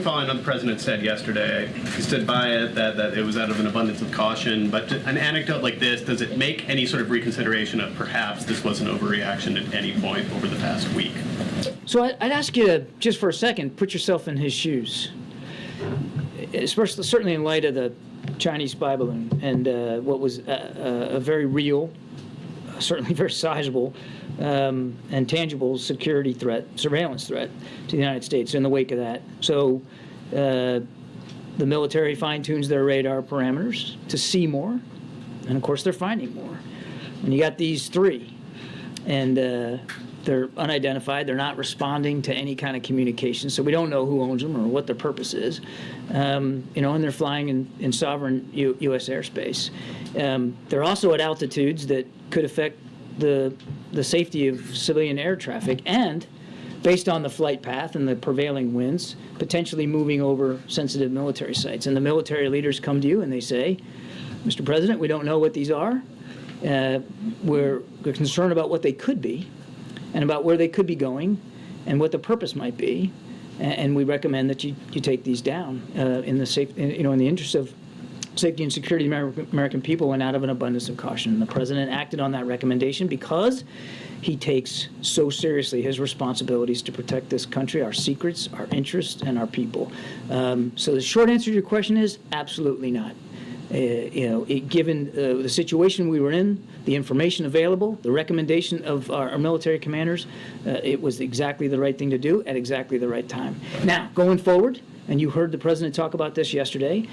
following what the president said yesterday. He stood by it, that it was out of an abundance of caution. But an anecdote like this, does it make any sort of reconsideration of perhaps this was an overreaction at any point over the past week? So I'd ask you to, just for a second, put yourself in his shoes, especially certainly in light of the Chinese spy balloon and what was a very real, certainly very sizable and tangible security threat, surveillance threat to the United States in the wake of that. So the military fine-tunes their radar parameters to see more, and of course they're finding more. And you got these three, and they're unidentified. They're not responding to any kind of communication, so we don't know who owns them or what their purpose is. And they're flying in sovereign U.S. airspace. They're also at altitudes that could affect the safety of civilian air traffic, and based on the flight path and the prevailing winds, potentially moving over sensitive military sites. And the military leaders come to you and they say, Mr. President, we don't know what these are. We're concerned about what they could be and about where they could be going and what the purpose might be. And we recommend that you take these down in the interest of safety and security of the American people and out of an abundance of caution. And the president acted on that recommendation because he takes so seriously his responsibilities to protect this country, our secrets, our interests, and our people. So the short answer to your question is absolutely not. Given the situation we were in, the information available, the recommendation of our military commanders, it was exactly the right thing to do at exactly the right time. Now, going forward, and you heard the president talk about this yesterday,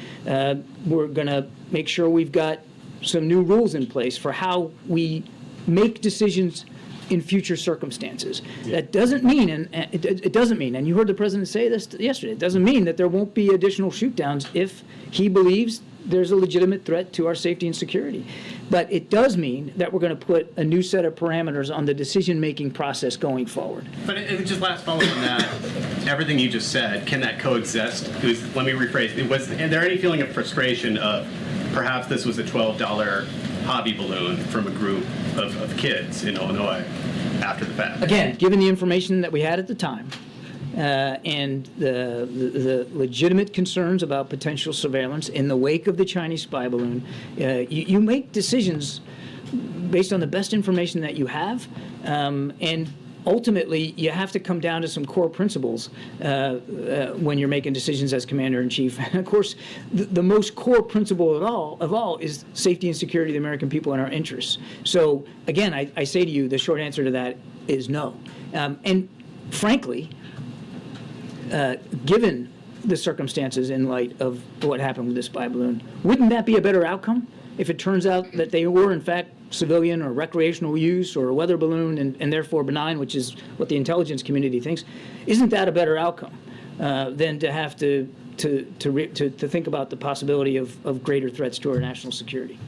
we're going to make sure we've got some new rules in place for how we make decisions in future circumstances. Yeah. That doesn't mean, and it doesn't mean, and you heard the president say this yesterday, it doesn't mean that there won't be additional shoot-downs if he believes there's a legitimate threat to our safety and security. But it does mean that we're going to put a new set of parameters on the decision-making process going forward. But just last follow-up on that, everything you just said, can that coexist? Let me rephrase. Was there any feeling of frustration of perhaps this was a $12 hobby balloon from a group of kids in Illinois after the fact? Again, given the information that we had at the time, and the legitimate concerns about potential surveillance in the wake of the Chinese spy balloon, you make decisions based on the best information that you have, and ultimately you have to come down to some core principles when you're making decisions as commander-in-chief. And of course, the most core principle of all is safety and security of the American people and our interests. So again, I say to you, the short answer to that is no. And frankly, given the circumstances in light of what happened with this spy balloon, wouldn't that be a better outcome if it turns out that they were in fact civilian or recreational use or a weather balloon and therefore benign, which is what the intelligence community thinks? Isn't that a better outcome than to have to think about the possibility of greater threats to our national security?